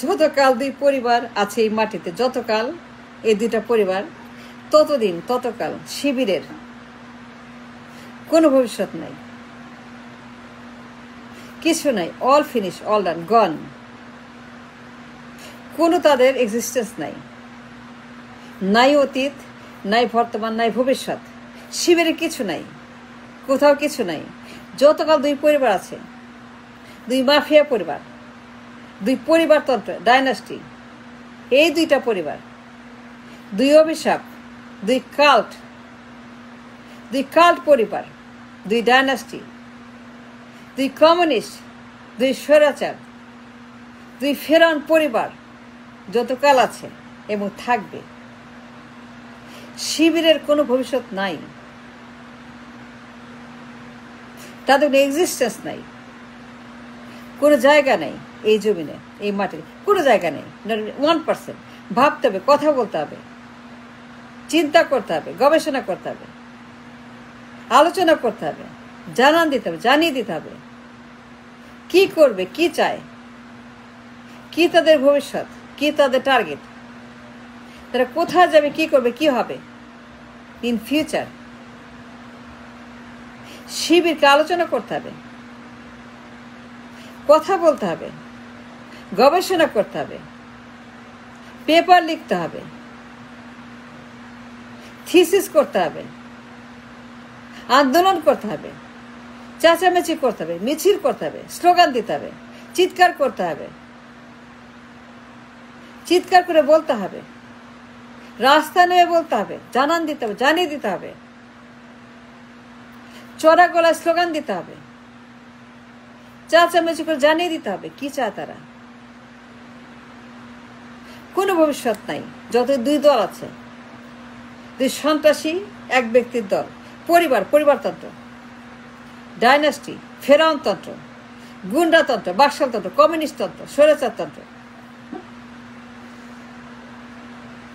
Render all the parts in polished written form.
যতকাল দুই পরিবার আছে এই মাটিতে, যতকাল এই দুইটা পরিবার, ততদিন ততকাল শিবিরের কোনো ভবিষ্যৎ নাই, কিছু নাই। অল ফিনিশ, অল ডান, গন। কোনো তাদের এক্সিস্টেন্স নাই, নাই অতীত, নাই বর্তমান, নাই ভবিষ্যৎ। শিবিরে কিছু নাই, কোথাও কিছু নাই। যতকাল দুই পরিবার আছে, দুই মাফিয়া পরিবার, দুই পরিবারতন্ত্র, ডাইনাস্টি, এই দুইটা পরিবার, দুই অভিশাপ, দুই কাল্ট পরিবার, দুই ডাইনাস্টি, দুই কমিউনিস্ট, দুই স্বৈরাচার, দুই ফেরাউন পরিবার যতকাল আছে এবং থাকবে, শিবিরের কোনো ভবিষ্যৎ নাই, তাদের কোনো এক্সিস্টেন্স নাই, কোনো জায়গা নেই এই জমিনে, এই মাটির কোনো জায়গা নেই। 1%। ভাবতে হবে, কথা বলতে হবে, চিন্তা করতে হবে, গবেষণা করতে হবে, আলোচনা করতে হবে, জানান দিতে হবে, জানিয়ে দিতে হবে কি করবে, কি চায়, কি তাদের ভবিষ্যৎ, কি তাদের টার্গেট, তারা কোথায় যাবে, কি করবে, কি হবে ইন ফিউচার। শিবিরকে আলোচনা করতে হবে, কথা বলতে হবে, গবেষণা করতে হবে, পেপার লিখতে হবে, থিসিস করতে হবে, আন্দোলন করতে হবে, চেঁচামেচি করতে হবে, মিছিল করতে হবে, স্লোগান দিতে হবে, চিৎকার করতে হবে, চিৎকার করে বলতে হবে, রাস্তা নেমে বলতে হবে, জানান দিতে হবে, জানিয়ে দিতে হবে, চড়া গলায় স্লোগান দিতে হবে, চেঁচামেচি করে জানিয়ে দিতে হবে কি চায় তারা। কোনো ভবিষ্যৎ নাই যত দুই দল আছে, দুই সন্ত্রাসী এক ব্যক্তির দল, পরিবারতন্ত্র, ডাইনাস্টি, ফেরাউনতন্ত্র, গুন্ডাতন্ত্র, বাকশালতন্ত্র, কমিউনিস্টতন্ত্র, স্বৈরাচারতন্ত্র,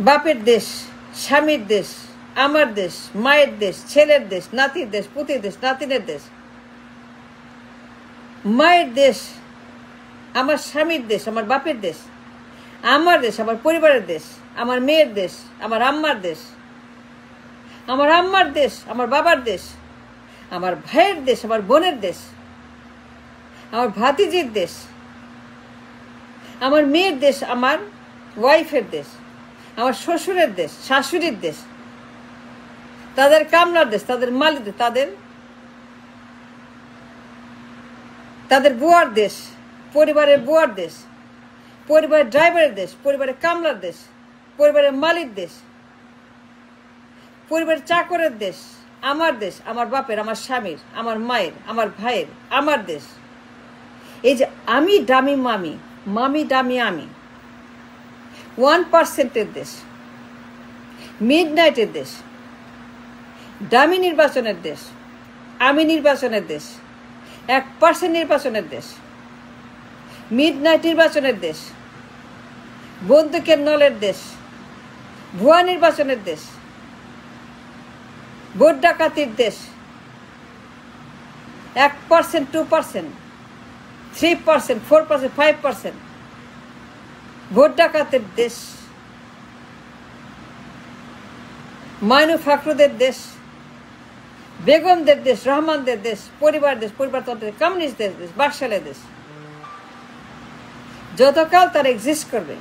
বাপের দেশ, স্বামীর দেশ, আমার দেশ, মায়ের দেশ, ছেলের দেশ, নাতির দেশ, পুতির দেশ, নাতিনের দেশ, মায়ের দেশ, আমার স্বামীর দেশ, আমার বাপের দেশ, আমার দেশ, আমার পরিবারের দেশ, আমার মেয়ের দেশ, আমার আম্মার দেশ, আমার আম্মার দেশ, আমার বাবার দেশ, আমার ভাইয়ের দেশ, আমার বোনের দেশ, আমার ভাতিজির দেশ, আমার মেয়ের দেশ, আমার ওয়াইফের দেশ, আমার শ্বশুরের দেশ, শাশুড়ির দেশ, তাদের কামলার দেশ, তাদের মালিক দেশ, তাদের বুয়ার দেশ, পরিবারের বুয়ার দেশ, পরিবারের ড্রাইভারের দেশ, পরিবারের কামলার দেশ, পরিবারের মালিক দেশ, পরিবারের চাকরের দেশ, আমার দেশ, আমার বাপের, আমার স্বামীর, আমার মায়ের, আমার ভাইয়ের, আমার দেশ। এই যে আমি দামি মামি, মামি দামি আমি, 1%-এর দেশ, মিডনাইটের দেশ, দামি নির্বাচনের দেশ, আমি নির্বাচনের দেশ, 1% নির্বাচনের দেশ, মিডনাইট নির্বাচনের দেশ, বন্দুকের নলের দেশ, ভুয়া নির্বাচনের দেশ, ভোট ডাকাতির দেশ, 1%, 2%, 3%, 4%, 5% ভোট ডাকাতের দেশ, মাইনু ফাকরুদের দেশ, বেগমদের দেশ, রহমানদের দেশ, পরিবারতন্ত্রের কমিউনিস্টদের দেশ, বাকশালের দেশ। যতকাল তারা এক্সিস্ট করবে,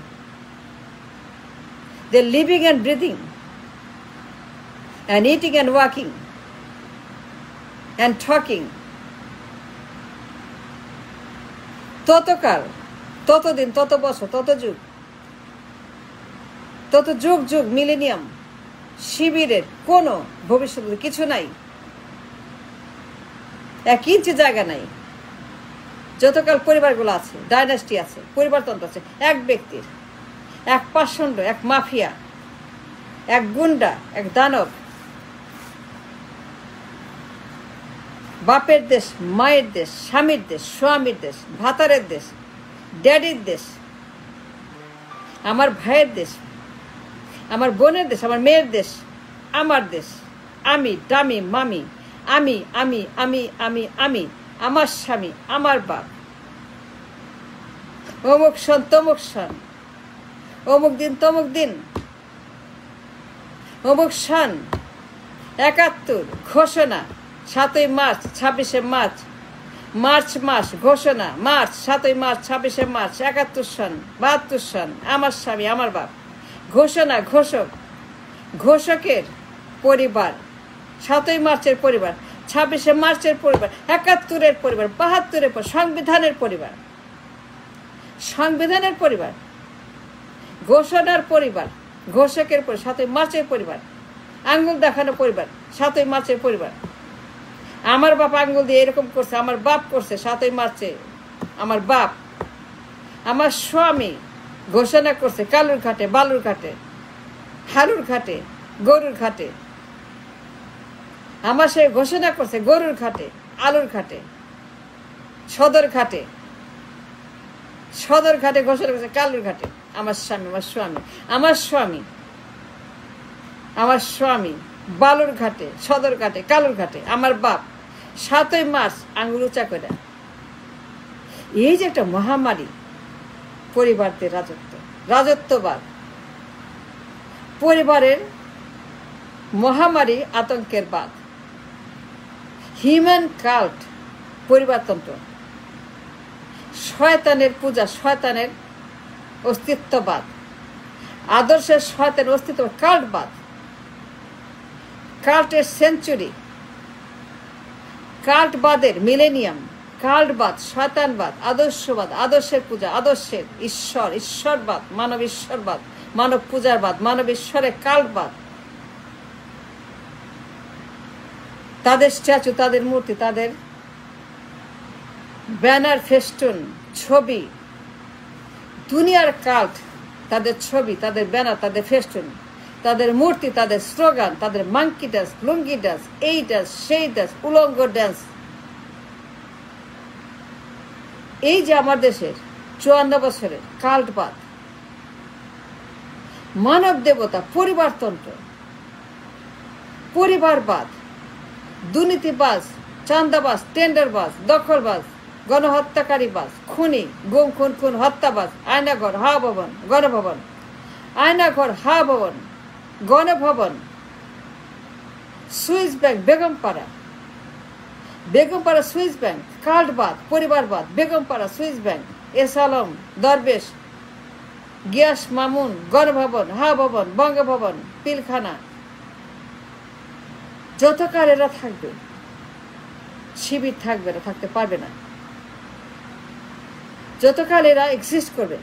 they living and breathing and eating and walking and talking, ততকাল, ততদিন, তত বছর, তত যুগ মিলেনিয়াম শিবিরের কোনো ভবিষ্যৎ কিছু নাই, 1 ইঞ্চি জায়গা নাই। যতকাল পরিবারগুলো আছে, ডাইনাস্টি আছে, পরিবারতন্ত্র আছে, এক ব্যক্তির, এক পাষণ্ড, এক মাফিয়া, এক গুন্ডা, এক দানব, বাপের দেশ, মায়ের দেশ, স্বামীর দেশ, স্বামীর দেশ, ভাতারের দেশ, ড্যাডির দেশ, আমার ভাইয়ের দেশ, আমার বোনের দেশ, আমার মেয়ের দেশ, আমার দেশ, আমি দামি মামি, আমি আমি আমি আমি আমি আমার স্বামী, আমার বাপ, অমুক সন তমুক সন, অমুক দিন তমুক দিন, অমুক সন ৭১ ঘোষণা ৭ই মার্চ ২৬শে মার্চ, মার্চ মাস ঘোষণা মার্চ ৭ই মার্চ ২৬শে মার্চ ৭১ সন ৭২ সন, আমার স্বামী আমার বাপ ঘোষণা ঘোষক, ঘোষকের পরিবার ৭ই মার্চের পরিবার, ২৬শে মার্চের পরিবার, ৭১-এর পরিবার, ৭২-এর পর সংবিধানের পরিবার, সংবিধানের পরিবার, ঘোষণার পরিবার, ঘোষকের পর ৭ই মার্চের পরিবার, আঙ্গুল দেখানো পরিবার ৭ই মার্চের পরিবার। আমার বাপ আঙ্গুল দিয়ে এরকম করছে, আমার বাপ করছে ৭ই মার্চে, আমার বাপ। আমার স্বামী ঘোষণা করছে কালুর ঘাটে, বালুর ঘাটে, হালুর ঘাটে, গরুর ঘাটে। আমার সে ঘোষণা করছে গরুর ঘাটে, আলুর ঘাটে, সদর ঘাটে, সদর ঘাটে ঘোষণা করছে কালুর ঘাটে। আমার স্বামী, আমার স্বামী, আমার স্বামী, আমার স্বামী বালুর ঘাটে, সদর ঘাটে, কালুর ঘাটে। আমার বাপ ৭ই মার্চ আঙুল উঁচা করে। এই যে একটা মহামারী, পরিবারদের রাজত্ব, রাজত্ববাদ, পরিবারের মহামারী, আতঙ্কের বাদ, হিউম্যান কাল্ট, পরিবারতন্ত্র, শয়তানের পূজা, শয়তানের অস্তিত্ববাদ, আদর্শের শয়তানের অস্তিত্ব, কাল্টবাদ, কাল্টের সেঞ্চুরি, কাল্টবাদের মিলেনিয়াম, কাল্টবাদ, শয়তানবাদ, আদর্শবাদ, আদর্শের পূজা, আদর্শের ঈশ্বর, ঈশ্বরবাদ, মানব ঈশ্বরবাদ, মানব পূজারবাদ, মানব ঈশ্বরের কাল্টবাদ, তাদের স্ট্যাচু, তাদের মূর্তি, তাদের ব্যানার, ফেস্টুন, ছবি, দুনিয়ার কাল্ট, তাদের ছবি, তাদের ব্যানার, তাদের ফেস্টুন, তাদের মূর্তি, তাদের স্লোগান, তাদের মাঙ্কি ডান্স, লুঙ্গি ডান্স, এই ডান্স, সেই ডান্স, উলঙ্গ ডান্স। এই যে আমার দেশের ৫৪ বছরের কাল্টবাদ, মানব দেবতা, পরিবারতন্ত্র, পরিবারবাদ, দুর্নীতিবাজ, চাঁদাবাজ, টেন্ডারবাজ, দখলবাজ, গণহত্যাকারীবাজ, খুনি, গুম খুন খুন, হত্যাবাজ, Aynaghor, Hawa Bhaban, Ganabhaban, Aynaghar, Hawa Bhaban, Ganabhaban, Swiss bank, Begumpara, Begumpara Swiss bank, কাল্টবাদ, পরিবারবাদ, Begumpara Swiss bank, S Alam, Darbesh, Giyas Mamun, Ganabhaban, হাওয়া ভবন, বঙ্গভবন, পিলখানা। যতকাল এরা থাকবে, শিবির থাকবে না, থাকতে পারবে না। যতকাল এরা এক্সিস্ট করবে,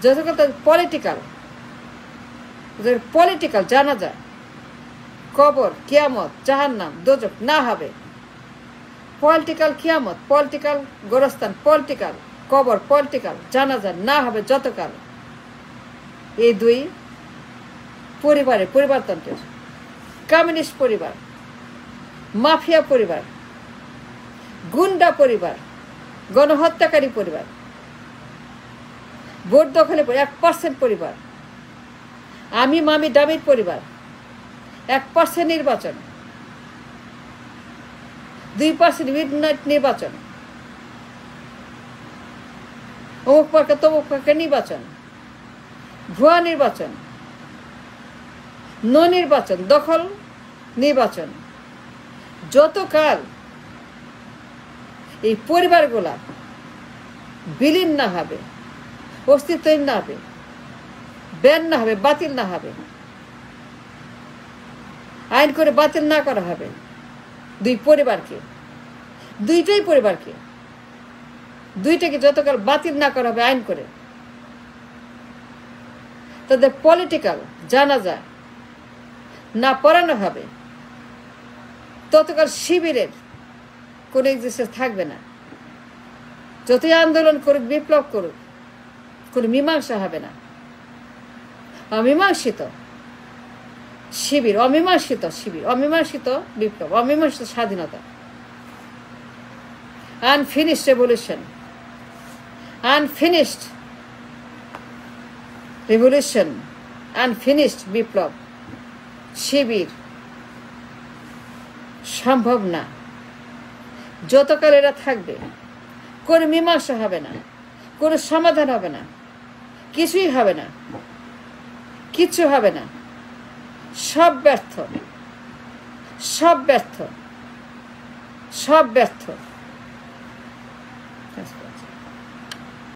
যতকাল তাদের পলিটিক্যাল জানাজা, কবর, কিয়ামত, জাহান্নাম, দোজখ না হবে, পলিটিক্যাল কিয়ামত, পলিটিক্যাল গোরস্থান, পলিটিক্যাল কবর, পলিটিক্যাল জানাজা না হবে, যতকাল এই দুই পরিবারের, পরিবারতন্ত্রের, কমিউনিস্ট পরিবার, মাফিয়া পরিবার, গুন্ডা পরিবার, গণহত্যাকারী পরিবার, ভোট দখলে 1% পরিবার, আমি মামি ডামির পরিবার, 1% নির্বাচন, 2% মিডনাইট নির্বাচন, অমুক পার্কে তমুক পার্কে নির্বাচন, ভুয়া নির্বাচন, নির্বাচন, দখল নির্বাচন। যতকাল এই পরিবারগুলা বিলীন না হবে, অস্তিত্বহীন না হবে, ব্যান না হবে, বাতিল না হবে, আইন করে বাতিল না করা হবে, দুই পরিবারকে, দুইটাই পরিবারকে, দুইটাকে যতকাল বাতিল না করা হবে আইন করে, তাদের পলিটিক্যাল জানাজা না পড়ানো হবে, ততকাল শিবিরের কোনো এক্সিস্টেন্স থাকবে না। যতই আন্দোলন করুক, বিপ্লব করুক, কোনো মীমাংসা হবে না। অমীমাংসিত শিবির, অমীমাংসিত শিবির, অমীমাংসিত বিপ্লব, অমীমাংসিত স্বাধীনতা, unfinished revolution, unfinished revolution, unfinished বিপ্লব, শিবির সম্ভব না। যতকাল এরা থাকবে, কোনো মীমাংসা হবে না, কোনো সমাধান হবে না, কিছুই হবে না, কিচ্ছু হবে না। সব ব্যর্থ, সব ব্যর্থ, সব ব্যর্থ।